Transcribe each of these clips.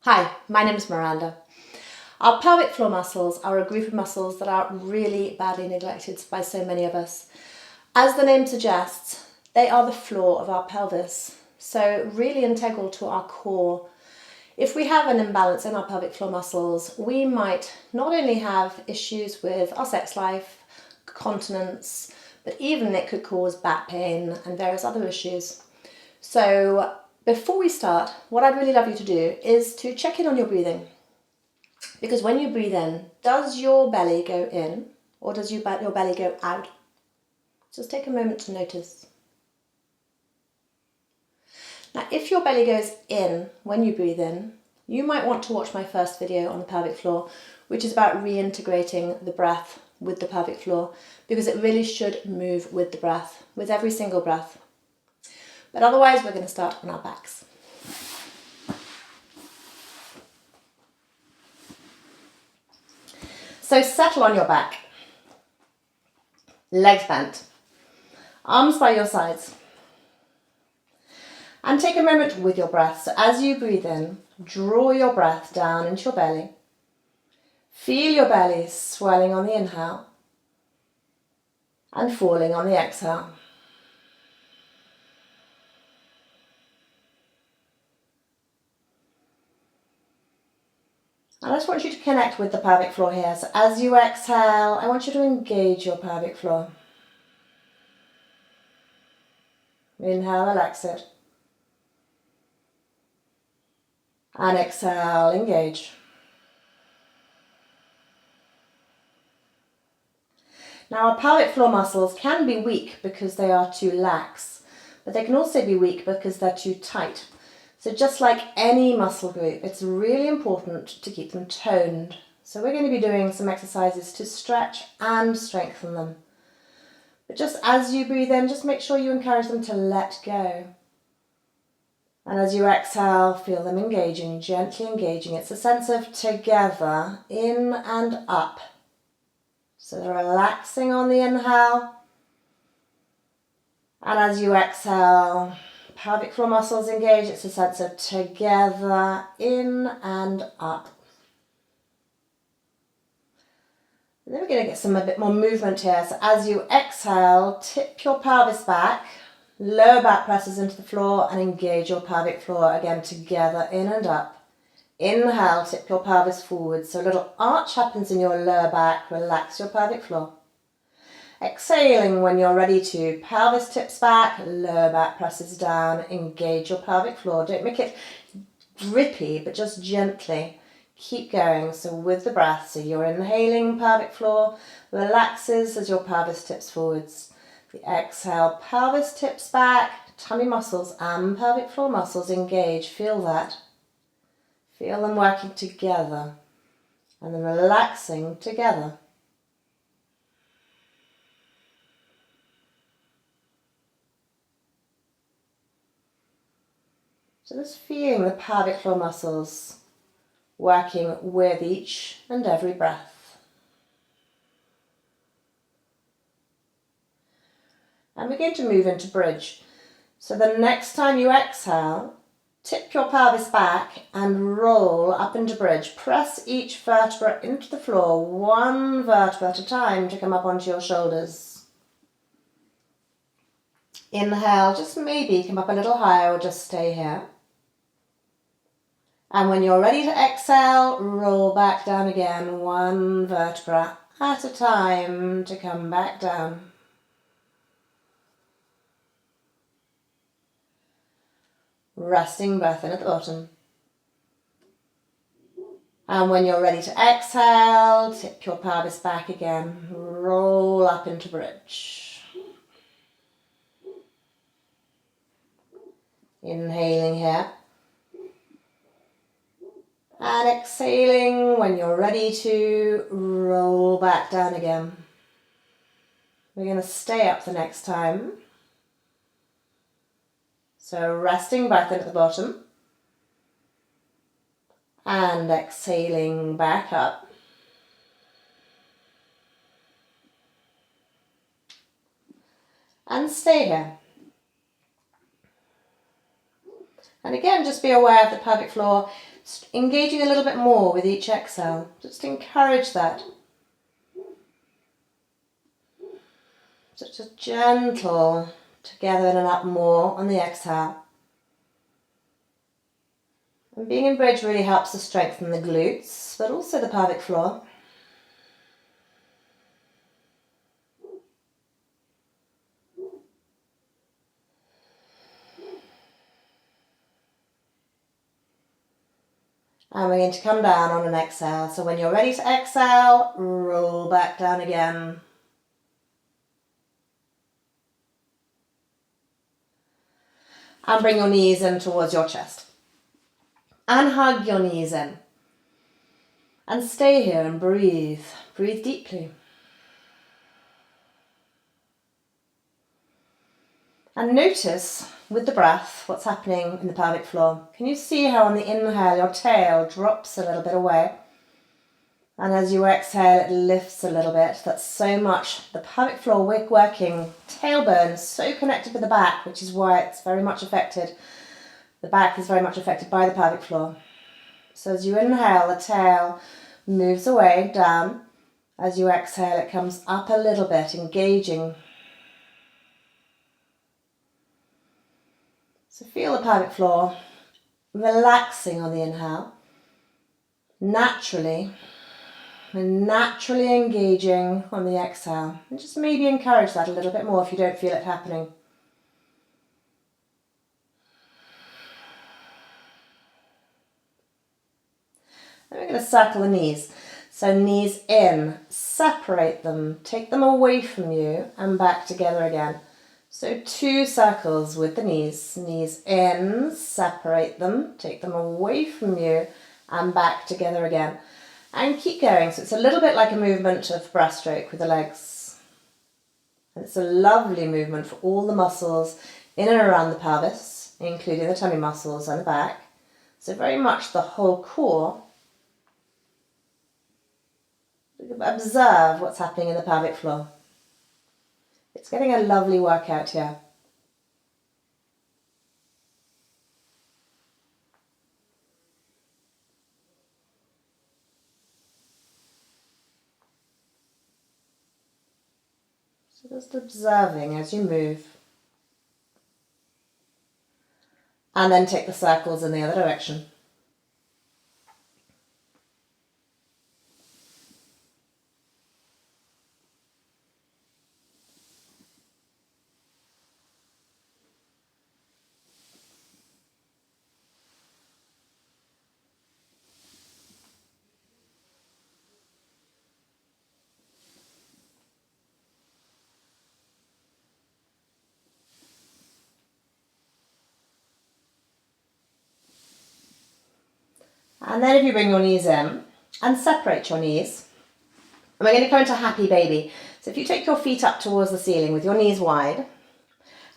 Hi, my name is Miranda. Our pelvic floor muscles are a group of muscles that are really badly neglected by so many of us. As the name suggests, they are the floor of our pelvis, so really integral to our core. If we have an imbalance in our pelvic floor muscles, we might not only have issues with our sex life, continence, but even it could cause back pain and various other issues. So before we start, what I'd really love you to do is to check in on your breathing. Because when you breathe in, does your belly go in or does your belly go out? Just take a moment to notice. Now, if your belly goes in when you breathe in, you might want to watch my first video on the pelvic floor, which is about reintegrating the breath with the pelvic floor, because it really should move with the breath, with every single breath. But otherwise, we're going to start on our backs. So settle on your back, legs bent, arms by your sides. And take a moment with your breath. So as you breathe in, draw your breath down into your belly. Feel your belly swelling on the inhale and falling on the exhale. And I just want you to connect with the pelvic floor here. So as you exhale, I want you to engage your pelvic floor. Inhale, relax it. And exhale, engage. Now, our pelvic floor muscles can be weak because they are too lax, but they can also be weak because they're too tight. So just like any muscle group, it's really important to keep them toned. So we're going to be doing some exercises to stretch and strengthen them. But just as you breathe in, just make sure you encourage them to let go. And as you exhale, feel them engaging, gently engaging. It's a sense of together, in and up. So they're relaxing on the inhale. And as you exhale, pelvic floor muscles engage. It's a sense of together, in and up. And then we're going to get a bit more movement here. So as you exhale, tip your pelvis back, lower back presses into the floor and engage your pelvic floor again together, in and up. Inhale, tip your pelvis forward. So a little arch happens in your lower back. Relax your pelvic floor. Exhaling when you're ready to. Pelvis tips back, lower back presses down. Engage your pelvic floor. Don't make it grippy, but just gently. Keep going. So with the breath, so you're inhaling, pelvic floor relaxes as your pelvis tips forwards. The exhale, pelvis tips back, tummy muscles and pelvic floor muscles engage. Feel that. Feel them working together and then relaxing together. So just feeling the pelvic floor muscles working with each and every breath. And we're going to move into bridge. So the next time you exhale, tip your pelvis back and roll up into bridge. Press each vertebra into the floor, one vertebra at a time to come up onto your shoulders. Inhale, just maybe come up a little higher or just stay here. And when you're ready to exhale, roll back down again, one vertebra at a time to come back down. Resting breath in at the bottom. And when you're ready to exhale, tip your pelvis back again, roll up into bridge. Inhaling here. And exhaling when you're ready to roll back down again. We're going to stay up the next time. So resting breath in at the bottom. And exhaling back up. And stay here. And again, just be aware of the pelvic floor Just engaging a little bit more with each exhale. Just encourage that. Such a gentle together and up more on the exhale. And being in bridge really helps to strengthen the glutes, but also the pelvic floor. And we're going to come down on an exhale. So when you're ready to exhale, roll back down again. And bring your knees in towards your chest. And hug your knees in. And stay here and breathe. Breathe deeply. And notice with the breath what's happening in the pelvic floor. Can you see how on the inhale your tail drops a little bit away? And as you exhale it lifts a little bit. That's so much the pelvic floor working. Tailbone so connected with the back, which is why it's very much affected. The back is very much affected by the pelvic floor. So as you inhale, the tail moves away, down. As you exhale, it comes up a little bit, engaging. So feel the pelvic floor relaxing on the inhale, naturally engaging on the exhale. And just maybe encourage that a little bit more if you don't feel it happening. Then we're going to circle the knees. So knees in, separate them, take them away from you and back together again. So 2 circles with the knees. Knees in, separate them, take them away from you and back together again. And keep going. So it's a little bit like a movement of breaststroke with the legs. And it's a lovely movement for all the muscles in and around the pelvis, including the tummy muscles and the back. So very much the whole core. Observe what's happening in the pelvic floor. It's getting a lovely workout here. So just observing as you move. And then take the circles in the other direction. And then if you bring your knees in and separate your knees, and we're going to come into happy baby. So if you take your feet up towards the ceiling with your knees wide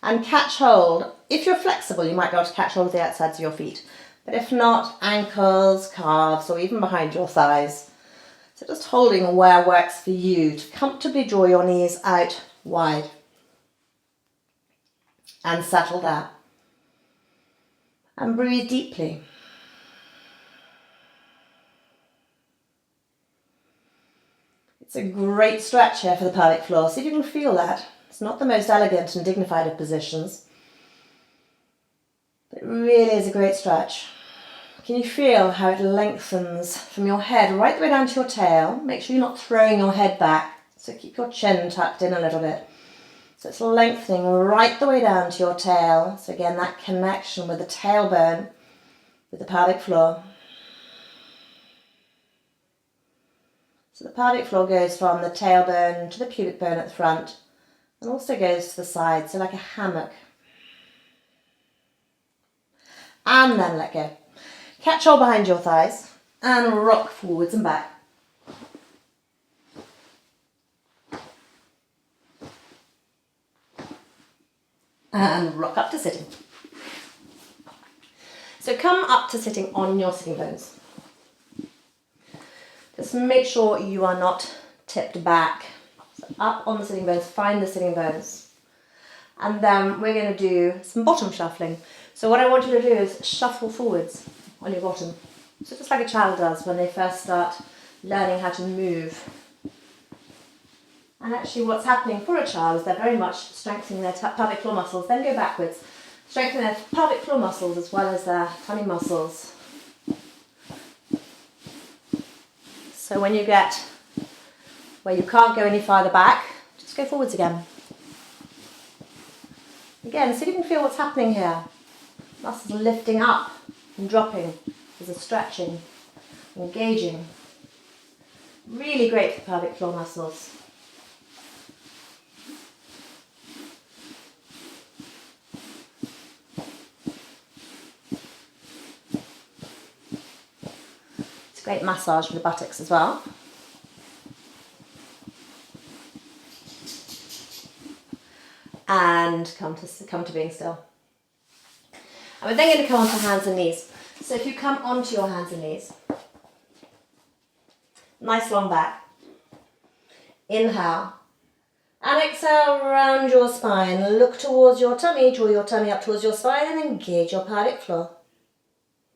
and catch hold, if you're flexible, you might be able to catch hold of the outsides of your feet. But if not, ankles, calves, or even behind your thighs. So just holding where works for you to comfortably draw your knees out wide. And settle down. And breathe deeply. It's a great stretch here for the pelvic floor. See if you can feel that. It's not the most elegant and dignified of positions, but it really is a great stretch. Can you feel how it lengthens from your head right the way down to your tail? Make sure you're not throwing your head back, so keep your chin tucked in a little bit. So it's lengthening right the way down to your tail. So again, that connection with the tailbone, with the pelvic floor. So the pelvic floor goes from the tailbone to the pubic bone at the front and also goes to the side, so like a hammock. And then let go. Catch hold behind your thighs and rock forwards and back. And rock up to sitting. So come up to sitting on your sitting bones. Just make sure you are not tipped back. So up on the sitting bones, find the sitting bones. And then we're going to do some bottom shuffling. So what I want you to do is shuffle forwards on your bottom. So just like a child does when they first start learning how to move. And actually what's happening for a child is they're very much strengthening their pelvic floor muscles, then go backwards. Strengthen their pelvic floor muscles as well as their tummy muscles. So when you get where you can't go any farther back, just go forwards again. Again, see if you can feel what's happening here. Muscles are lifting up and dropping. There's a stretching, engaging. Really great for pelvic floor muscles. It's a great massage for the buttocks as well. And come to being still. And we're then going to come onto hands and knees. So if you come onto your hands and knees, nice long back, inhale, and exhale round your spine, look towards your tummy, draw your tummy up towards your spine and engage your pelvic floor.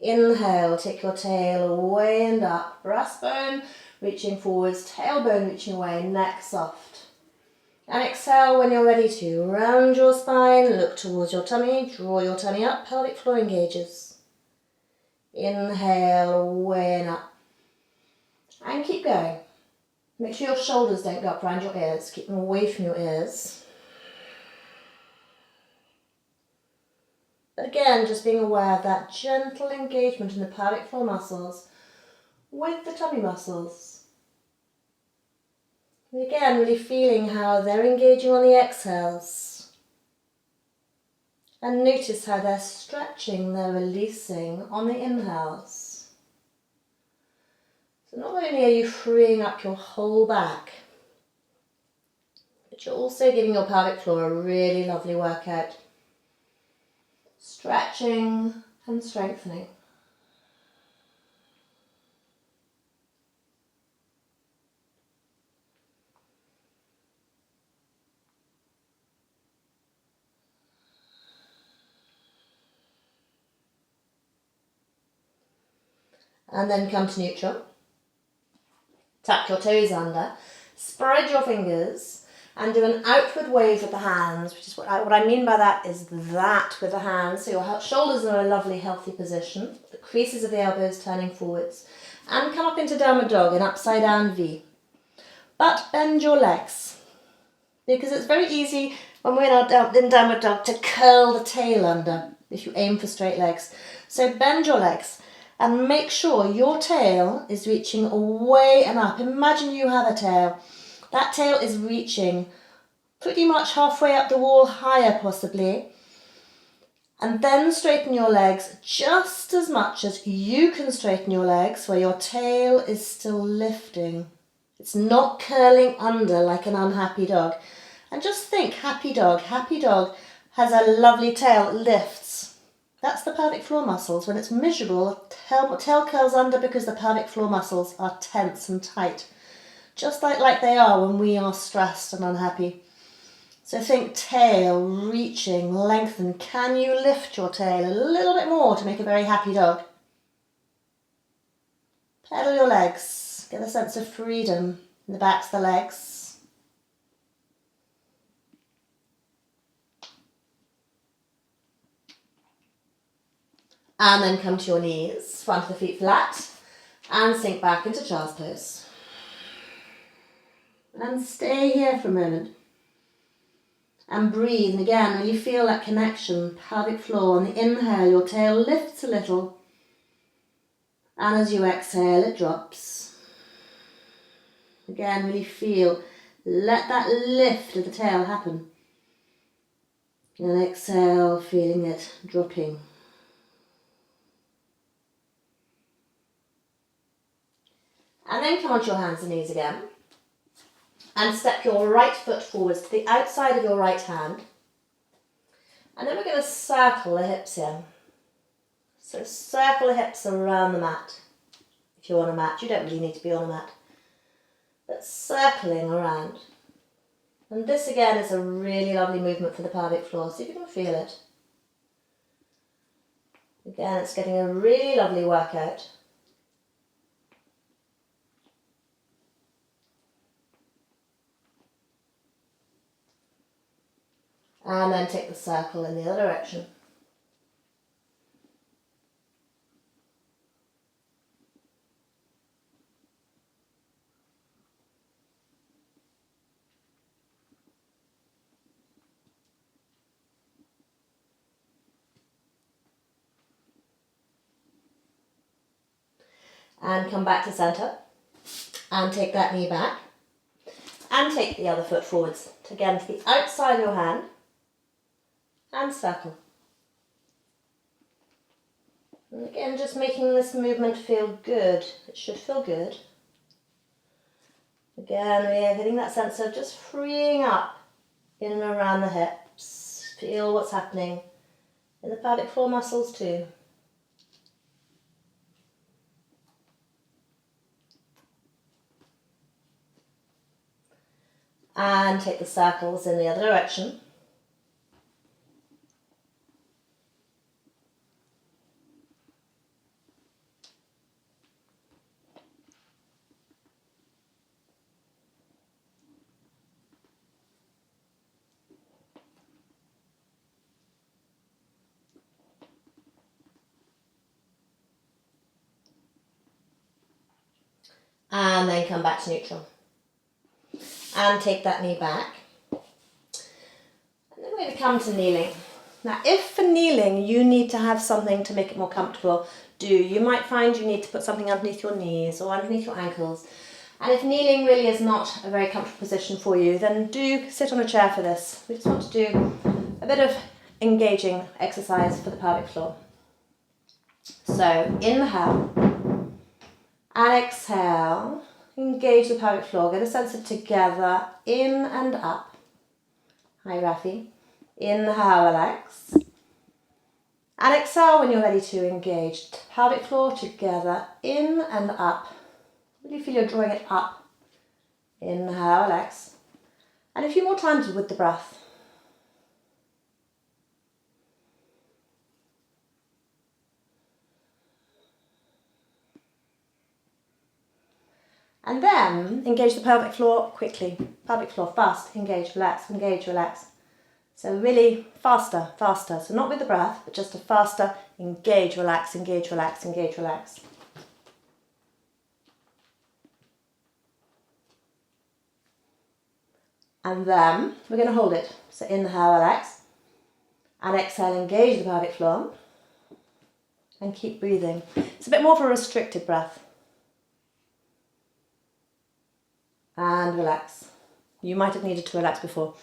Inhale, take your tail away and up, breastbone reaching forwards, tailbone reaching away, neck soft. And exhale when you're ready to, round your spine, look towards your tummy, draw your tummy up, pelvic floor engages. Inhale, away and up. And keep going. Make sure your shoulders don't go up around your ears. Keep them away from your ears. But again, just being aware of that gentle engagement in the pelvic floor muscles with the tummy muscles. And again, really feeling how they're engaging on the exhales. And notice how they're stretching, they're releasing on the inhales. So not only are you freeing up your whole back, but you're also giving your pelvic floor a really lovely workout. Stretching and strengthening. And then come to neutral. Tuck your toes under, spread your fingers and do an outward wave with the hands, which is what I mean by that is that with the hands. So your shoulders are in a lovely healthy position, the creases of the elbows turning forwards, and come up into downward dog, an upside down V. But bend your legs, because it's very easy when we're in downward dog to curl the tail under if you aim for straight legs. So bend your legs. And make sure your tail is reaching away and up. Imagine you have a tail. That tail is reaching pretty much halfway up the wall, higher possibly. And then straighten your legs just as much as you can straighten your legs where your tail is still lifting. It's not curling under like an unhappy dog. And just think, happy dog has a lovely tail, it lifts. That's the pelvic floor muscles. When it's miserable, tail curls under because the pelvic floor muscles are tense and tight. Just like they are when we are stressed and unhappy. So think tail, reaching, lengthen. Can you lift your tail a little bit more to make a very happy dog? Pedal your legs. Get a sense of freedom in the backs of the legs. And then come to your knees, front of the feet flat, and sink back into child's pose. And stay here for a moment. And breathe, and again, really feel that connection, pelvic floor. On the inhale, your tail lifts a little. And as you exhale, it drops. Again, really feel, let that lift of the tail happen. And exhale, feeling it dropping. And then come onto your hands and knees again. And step your right foot forwards to the outside of your right hand. And then we're going to circle the hips here. So circle the hips around the mat. If you're on a mat, you don't really need to be on a mat. But circling around. And this again is a really lovely movement for the pelvic floor. See if you can feel it. Again, it's getting a really lovely workout. And then take the circle in the other direction. And come back to centre. And take that knee back. And take the other foot forwards. Again, to the outside of your hand. And circle. And again, just making this movement feel good. It should feel good. Again, we're getting that sense of just freeing up in and around the hips. Feel what's happening in the pelvic floor muscles too. And take the circles in the other direction. And then come back to neutral. And take that knee back. And then we're going to come to kneeling. Now, if for kneeling you need to have something to make it more comfortable, you might find you need to put something underneath your knees or underneath your ankles. And if kneeling really is not a very comfortable position for you, then do sit on a chair for this. We just want to do a bit of engaging exercise for the pelvic floor. So inhale and exhale. Engage the pelvic floor. Get a sense of together, in and up. Hi, Rafi. Inhale, relax. And exhale when you're ready to engage. Pelvic floor together, in and up. Really feel you're drawing it up. Inhale, relax. And a few more times with the breath. And then engage the pelvic floor quickly. Pelvic floor, fast, engage, relax, engage, relax. So really faster, faster. So not with the breath, but just a faster engage, relax, engage, relax, engage, relax. And then we're going to hold it. So inhale, relax. And exhale, engage the pelvic floor. And keep breathing. It's a bit more of a restricted breath. And relax. You might have needed to relax before.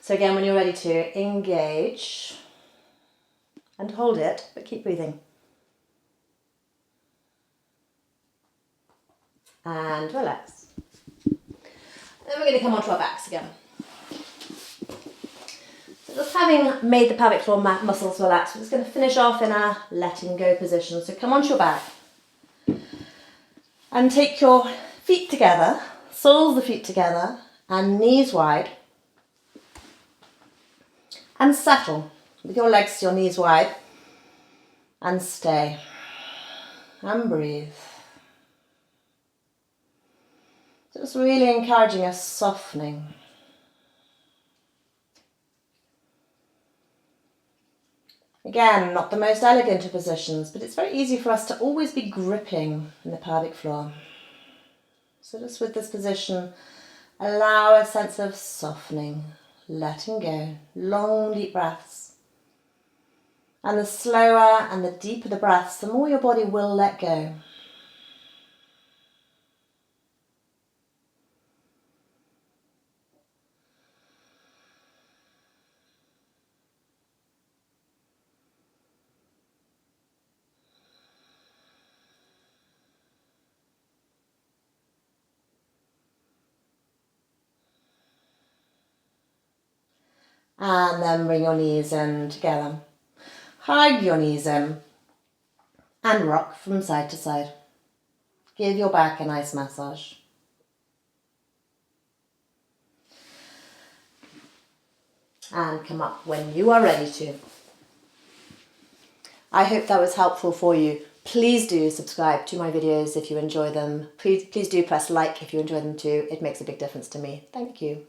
So again, when you're ready to engage and hold it, but keep breathing. And relax. And then we're going to come onto our backs again. So just having made the pelvic floor muscles relax, we're just going to finish off in our letting go position. So come onto your back and take your feet together. Soles the feet together and knees wide. And settle with your legs, your knees wide. And stay. And breathe. So just really encouraging a softening. Again, not the most elegant of positions, but it's very easy for us to always be gripping in the pelvic floor. So just with this position, allow a sense of softening, letting go, long deep breaths. And the slower and the deeper the breaths, the more your body will let go. And then bring your knees in together. Hug your knees in and rock from side to side. Give your back a nice massage. And come up when you are ready to. I hope that was helpful for you. Please do subscribe to my videos if you enjoy them. Please do press like if you enjoy them too. It makes a big difference to me. Thank you.